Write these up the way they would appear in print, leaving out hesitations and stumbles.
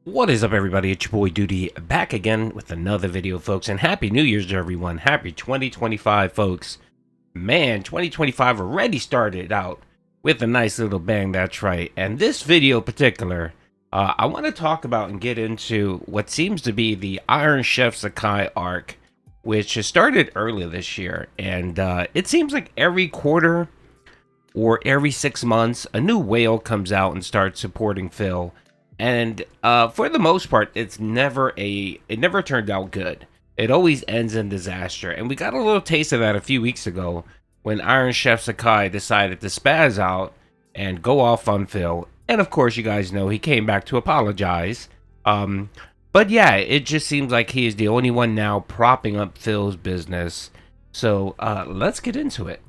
What is up, everybody? It's your boy Doody back again with another video, folks, and Happy New Year's to everyone. Happy 2025, folks. Man, 2025 already started out with a nice little bang, that's right. And this video in particular, I want to talk about and get into what seems to be the IronChefSakai arc, which has started earlier this year. And it seems like every quarter or every 6 months, a new whale comes out and starts supporting Phil. And for the most part, it never turned out good. It always ends in disaster. And we got a little taste of that a few weeks ago when IronChefSakai decided to spaz out and go off on Phil. And of course, you guys know he came back to apologize. But yeah, it just seems like he is the only one now propping up Phil's business. So let's get into it.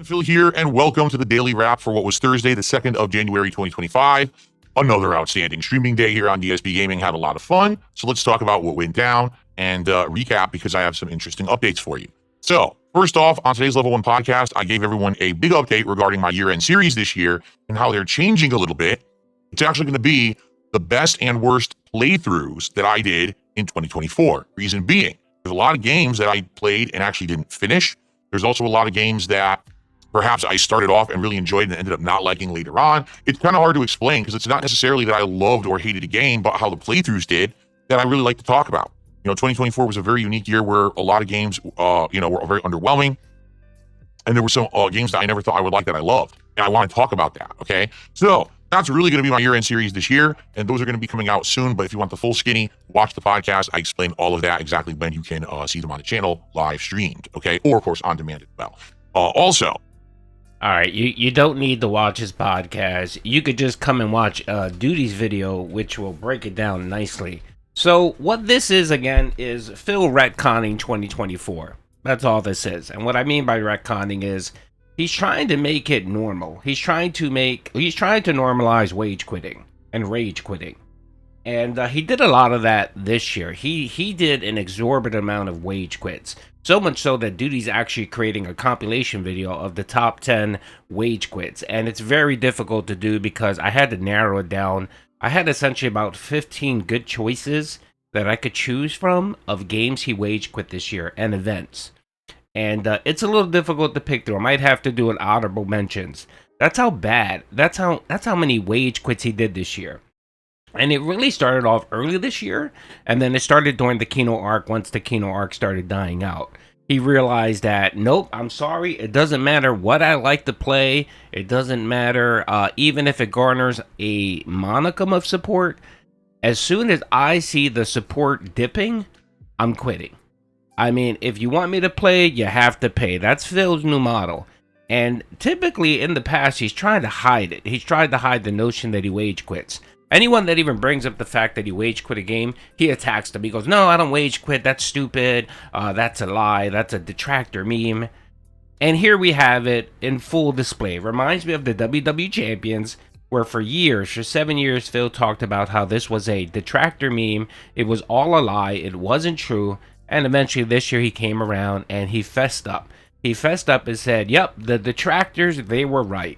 Phil here, and welcome to the Daily Wrap for what was Thursday, the 2nd of January, 2025. Another outstanding streaming day here on DSPGaming. Had a lot of fun. So let's talk about what went down and recap, because I have some interesting updates for you. So first off, on today's Level 1 podcast, I gave everyone a big update regarding my year-end series this year and how they're changing a little bit. It's actually going to be the best and worst playthroughs that I did in 2024. Reason being, there's a lot of games that I played and actually didn't finish. There's also a lot of games that perhaps I started off and really enjoyed and ended up not liking later on. It's kind of hard to explain because it's not necessarily that I loved or hated a game, but how the playthroughs did that I really like to talk about. 2024 was a very unique year where a lot of games, were very underwhelming. And there were some games that I never thought I would like that I loved. And I want to talk about that, okay? So that's really going to be my year-end series this year. And those are going to be coming out soon. But if you want the full skinny, watch the podcast. I explain all of that exactly when you can see them on the channel live streamed, okay? Or, of course, on demand as well. Also, All right, you don't need to watch his podcast. You could just come and watch Doody's video, which will break it down nicely. So what this is, again, is Phil retconning 2024. That's all this is. And what I mean by retconning is he's trying to make it normal. He's trying to normalize wage quitting and rage quitting. And he did a lot of that this year. He did an exorbitant amount of wage quits. So much so that Doody's actually creating a compilation video of the top 10 wage quits. And it's very difficult to do because I had to narrow it down. I had essentially about 15 good choices that I could choose from of games he wage quit this year and events. And it's a little difficult to pick through. I might have to do an honorable mentions. That's how bad. That's how many wage quits he did this year. And it really started off early this year, and then it started during the Kino arc. Once the Kino arc started dying out, he realized that, nope, I'm sorry, it doesn't matter what I like to play. It doesn't matter even if it garners a monicum of support. As soon as I see the support dipping, I'm quitting. I mean, if you want me to play, you have to pay. That's Phil's new model. And typically in the past, he's trying to hide it. He's tried to hide the notion that he wage quits. Anyone that even brings up the fact that he wage quit a game, he attacks them. He goes, no, I don't wage quit. That's stupid. That's a lie. That's a detractor meme. And here we have it in full display. Reminds me of the WWE Champions, where for 7 years, Phil talked about how this was a detractor meme. It was all a lie. It wasn't true. And eventually this year he came around and he fessed up. He fessed up and said, yep, the detractors, they were right.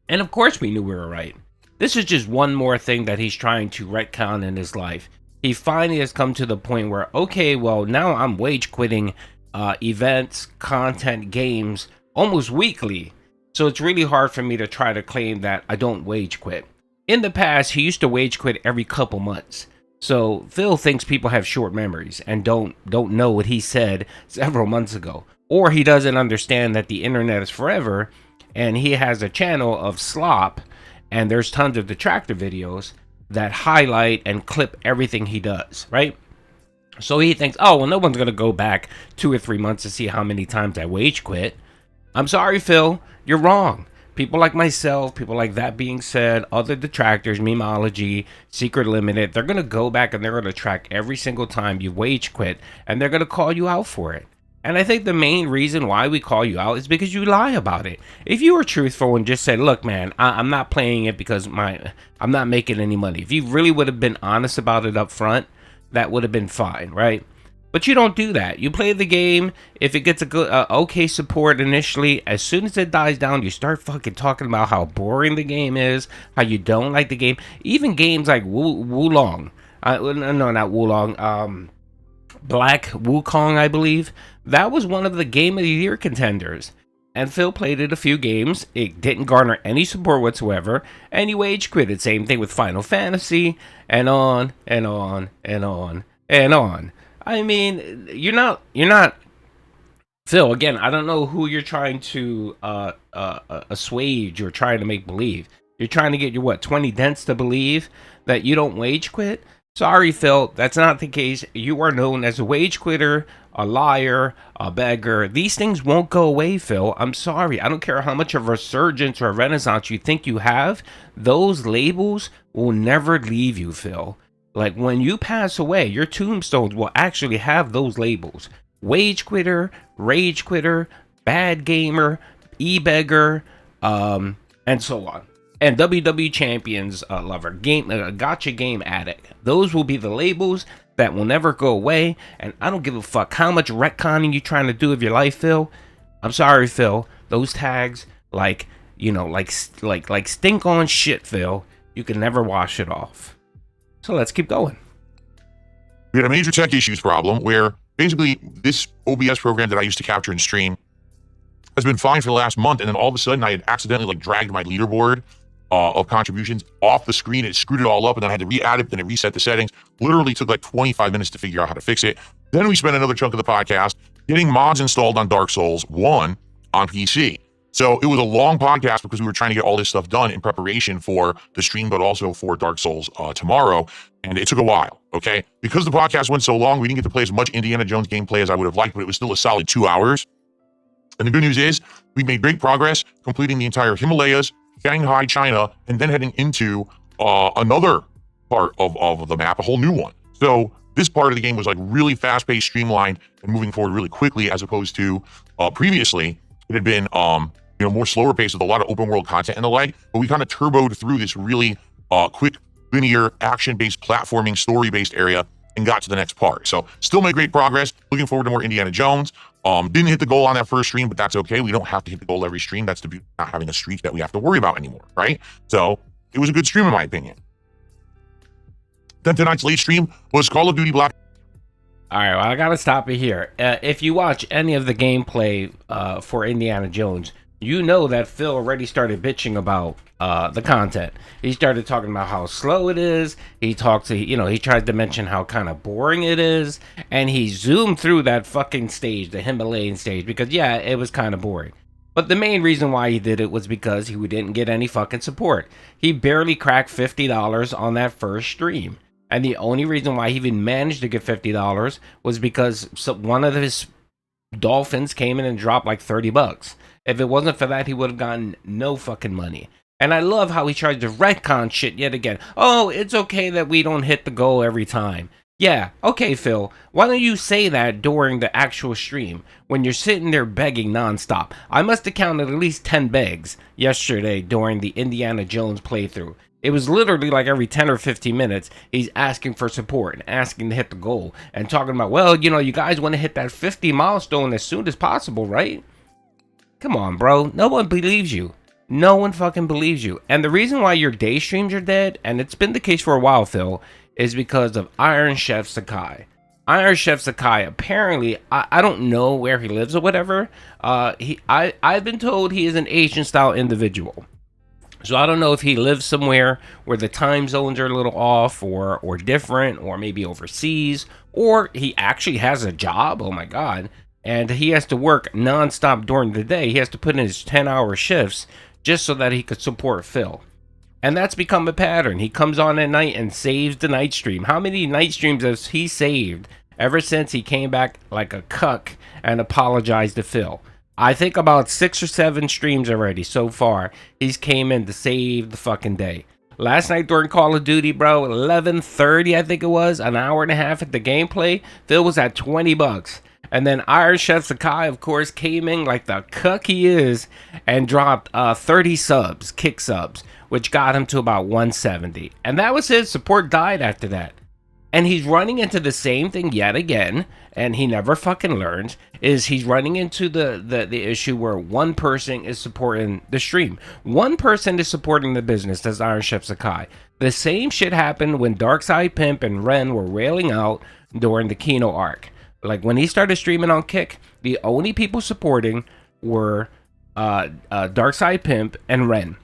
And of course we knew we were right. This is just one more thing that he's trying to retcon in his life. He finally has come to the point where, okay, well, now I'm wage quitting events, content, games almost weekly. So it's really hard for me to try to claim that I don't wage quit. In the past, he used to wage quit every couple months. So Phil thinks people have short memories and don't know what he said several months ago. Or he doesn't understand that the internet is forever and he has a channel of slop. And there's tons of detractor videos that highlight and clip everything he does, right? So he thinks, oh, well, no one's going to go back 2 or 3 months to see how many times I wage quit. I'm sorry, Phil, you're wrong. People like myself, people like That Being Said, other detractors, Memeology, Secret Limited, they're going to go back and they're going to track every single time you wage quit, and they're going to call you out for it. And I think the main reason why we call you out is because you lie about it. If you were truthful and just said, look, man, I'm not playing it because I'm not making any money. If you really would have been honest about it up front, that would have been fine, right? But you don't do that. You play the game. If it gets a good, okay support initially, as soon as it dies down, you start fucking talking about how boring the game is, how you don't like the game. Even games like Wulong. No, not Wulong. Black Wukong, I believe. That was one of the Game of the Year contenders. And Phil played it a few games. It didn't garner any support whatsoever. And he wage quitted. Same thing with Final Fantasy. And on, and on, and on, and on. I mean, you're not Phil, again, I don't know who you're trying to assuage or trying to make believe. You're trying to get your, what, 20 dents to believe that you don't wage quit? Sorry, Phil, that's not the case. You are known as a wage quitter, a liar, a beggar. These things won't go away, Phil. I'm sorry. I don't care how much of a resurgence or a renaissance you think you have. Those labels will never leave you, Phil. Like, when you pass away, your tombstones will actually have those labels. Wage quitter, rage quitter, bad gamer, e-beggar, and so on. And WWE Champions lover, gotcha game addict. Those will be the labels that will never go away. And I don't give a fuck how much retconning you trying to do of your life, Phil. I'm sorry, Phil. Those tags, like stink on shit, Phil. You can never wash it off. So let's keep going. We had a major tech issues problem where basically this OBS program that I used to capture and stream has been fine for the last month, and then all of a sudden I had accidentally dragged my leaderboard of contributions off the screen. It screwed it all up, and then I had to re-add it, then it reset the settings. Literally took 25 minutes to figure out how to fix it. Then we spent another chunk of the podcast getting mods installed on Dark Souls 1 on PC. So it was a long podcast because we were trying to get all this stuff done in preparation for the stream, but also for Dark Souls tomorrow. And it took a while, okay? Because the podcast went so long, we didn't get to play as much Indiana Jones gameplay as I would have liked, but it was still a solid 2 hours. And the good news is we made great progress completing the entire Himalayas, Shanghai, China, and then heading into another part of the map, a whole new one. So this part of the game was really fast-paced, streamlined, and moving forward really quickly, as opposed to previously it had been more slower paced with a lot of open world content and the like. But we kind of turboed through this really quick, linear, action-based, platforming, story-based area and got to the next part. So still made great progress. Looking forward to more Indiana Jones. Didn't hit the goal on that first stream, but that's okay. We don't have to hit the goal every stream. That's the beauty of not having a streak that we have to worry about anymore, right? So it was a good stream in my opinion. Then tonight's late stream was Call of Duty Black. All right, well, I gotta stop it here. If you watch any of the gameplay for Indiana Jones, you know that Phil already started bitching about the content. He started talking about how slow it is. He talked to, he tried to mention how kind of boring it is, and he zoomed through that fucking stage, the Himalayan stage, because yeah, it was kind of boring. But the main reason why he did it was because he didn't get any fucking support. He barely cracked $50 on that first stream. And the only reason why he even managed to get $50 was because one of his dolphins came in and dropped $30. If it wasn't for that, he would have gotten no fucking money. And I love how he tries to retcon shit yet again. Oh, it's okay that we don't hit the goal every time. Yeah, okay, Phil. Why don't you say that during the actual stream when you're sitting there begging nonstop? I must have counted at least 10 begs yesterday during the Indiana Jones playthrough. It was literally every 10 or 15 minutes, he's asking for support and asking to hit the goal and talking about, well, you guys want to hit that 50 milestone as soon as possible, right? Come on, bro. No one believes you. No one fucking believes you. And the reason why your day streams are dead, and it's been the case for a while, Phil, is because of IronChefSakai. IronChefSakai, apparently, I don't know where he lives or whatever. I've been told he is an Asian-style individual. So I don't know if he lives somewhere where the time zones are a little off or different, or maybe overseas, or he actually has a job. Oh my God. And he has to work nonstop during the day. He has to put in his 10-hour shifts just so that he could support Phil. And that's become a pattern. He comes on at night and saves the night stream. How many night streams has he saved ever since he came back like a cuck and apologized to Phil? I think about 6 or 7 streams already so far. He's came in to save the fucking day. Last night during Call of Duty, bro, 11:30 I think it was, an hour and a half at the gameplay, Phil was at $20. And then IronChefSakai, of course, came in like the cuck he is and dropped 30 subs, kick subs, which got him to about 170. And that was his. Support died after that. And he's running into the same thing yet again, and he never fucking learns, is he's running into the issue where one person is supporting the stream. One person is supporting the business, that's IronChefSakai. The same shit happened when Darkside Pimp and Ren were railing out during the Kino arc. Like, when he started streaming on Kick, the only people supporting were Darkside Pimp and Ren.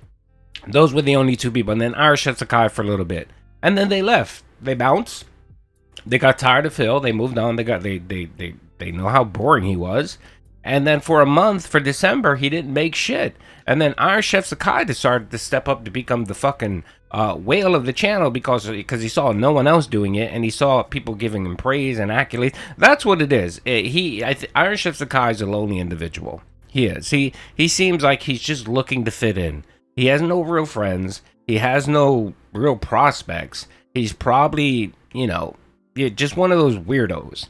Those were the only two people. And then IronChefSakai for a little bit. And then they left. They bounced. They got tired of Phil. They moved on. They know how boring he was. And then for a month, for December, he didn't make shit. And then IronChefSakai decided to step up to become the fucking whale of the channel because he saw no one else doing it, and he saw people giving him praise and accolades. That's what it is. IronChefSakai is a lonely individual. He is. He seems like he's just looking to fit in. He has no real friends. He has no real prospects. He's probably, just one of those weirdos.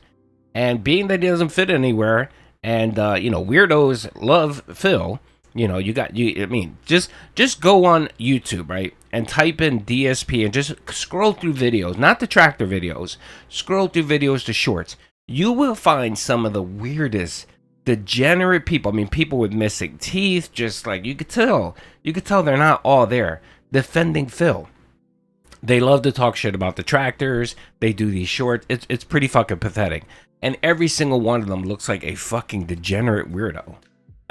And being that he doesn't fit anywhere, and weirdos love Phil. Just go on YouTube, right, and type in DSP and just scroll through videos, not the tractor videos. Scroll through videos to shorts. You will find some of the weirdest, degenerate people. I mean, people with missing teeth. Just like you could tell they're not all there defending Phil. They love to talk shit about the tractors. They do these shorts. It's pretty fucking pathetic. And every single one of them looks like a fucking degenerate weirdo.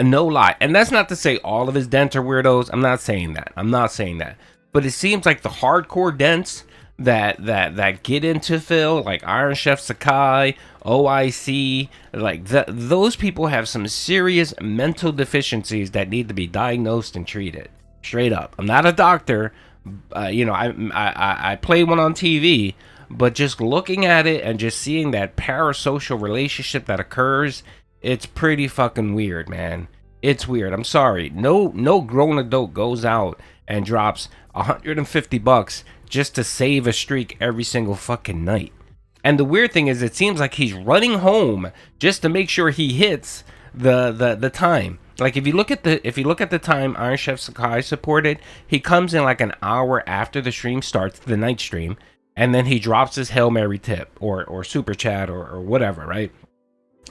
No lie. And that's not to say all of his dents are weirdos. I'm not saying that. But it seems like the hardcore dents that get into Phil, like IronChefSakai, OIC, like those people have some serious mental deficiencies that need to be diagnosed and treated. Straight up. I'm not a doctor. I play one on TV, but just looking at it and just seeing that parasocial relationship that occurs, it's pretty fucking weird, man. It's weird. I'm sorry. No grown adult goes out and drops $150 just to save a streak every single fucking night. And the weird thing is, it seems like he's running home just to make sure he hits the time. Like, if you look at the time IronChefSakai supported, he comes in like an hour after the stream starts, the night stream, and then he drops his Hail Mary tip or super chat or whatever, right?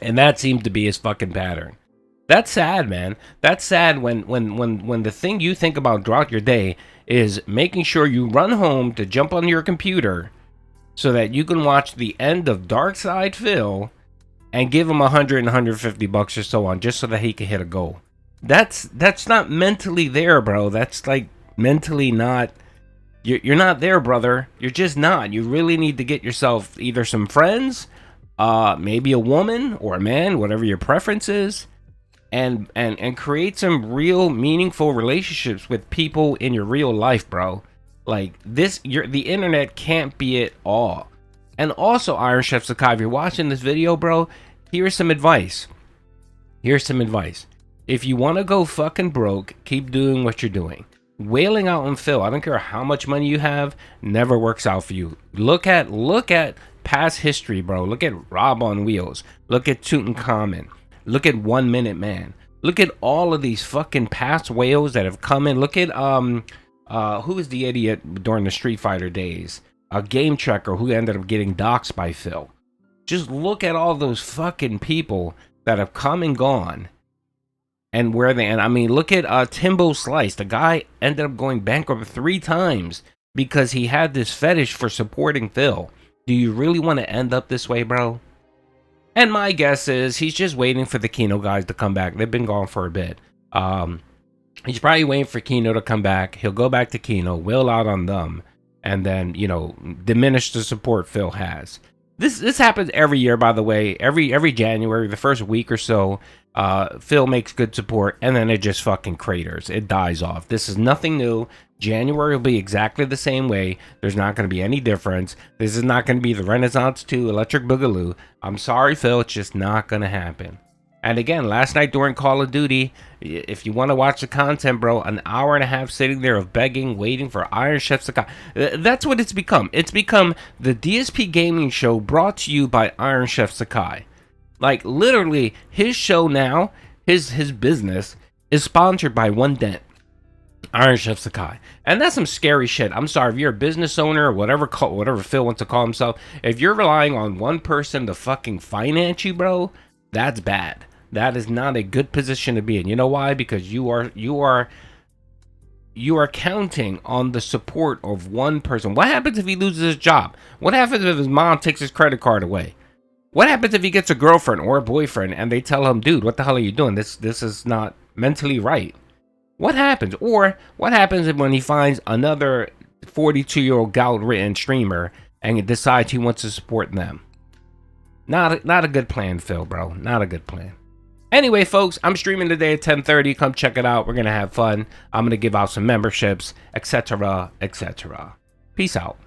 And that seemed to be his fucking pattern. That's sad, man. That's sad when the thing you think about throughout your day is making sure you run home to jump on your computer so that you can watch the end of Darkside Phil and give him $100 and $150 or so on, just so that he can hit a goal. That's not mentally there, bro. That's like mentally not. You're not there, brother. You're just not. You really need to get yourself either some friends, maybe a woman or a man, whatever your preference is, and create some real meaningful relationships with people in your real life, bro. Like this, the internet can't be it all. And also, IronChefSakai, if you're watching this video, bro, here's some advice. If you want to go fucking broke, keep doing what you're doing. Wailing out on Phil, I don't care how much money you have, never works out for you. Look at past history, bro. Look at Rob on Wheels. Look at Tutankhamun. Look at 1 Minute Man. Look at all of these fucking past whales that have come in. Look at who was the idiot during the Street Fighter days? A Game Checker who ended up getting doxxed by Phil. Just look at all those fucking people that have come and gone, and where they. And I mean, look at Timbo Slice. The guy ended up going bankrupt 3 times because he had this fetish for supporting Phil. Do you really want to end up this way, bro? And my guess is he's just waiting for the Kino guys to come back. They've been gone for a bit. He's probably waiting for Kino to come back. He'll go back to Kino, wail out on them, and then, diminish the support Phil has. This happens every year, by the way. Every January, the first week or so, Phil makes good support, and then it just fucking craters. It dies off. This is nothing new. January will be exactly the same way. There's not going to be any difference. This is not going to be the Renaissance 2 Electric Boogaloo. I'm sorry, Phil. It's just not going to happen. And again, last night during Call of Duty, if you want to watch the content, bro, an hour and a half sitting there of begging, waiting for IronChefSakai. That's what it's become. It's become the DSP Gaming Show brought to you by IronChefSakai. Like, literally, his show now, his business, is sponsored by one Dent. IronChefSakai. And that's some scary shit. I'm sorry, if you're a business owner or whatever Phil wants to call himself, if you're relying on one person to fucking finance you, bro, that's bad. That is not a good position to be in. You know why? Because you are counting on the support of one person. What happens if he loses his job? What happens if his mom takes his credit card away? What happens if he gets a girlfriend or a boyfriend and they tell him, dude, what the hell are you doing? This is not mentally right. What happens? Or what happens when he finds another 42-year-old gout-ridden streamer and decides he wants to support them? Not a good plan, Phil, bro. Not a good plan. Anyway, folks, I'm streaming today at 10:30. Come check it out. We're going to have fun. I'm going to give out some memberships, etc., etc. Peace out.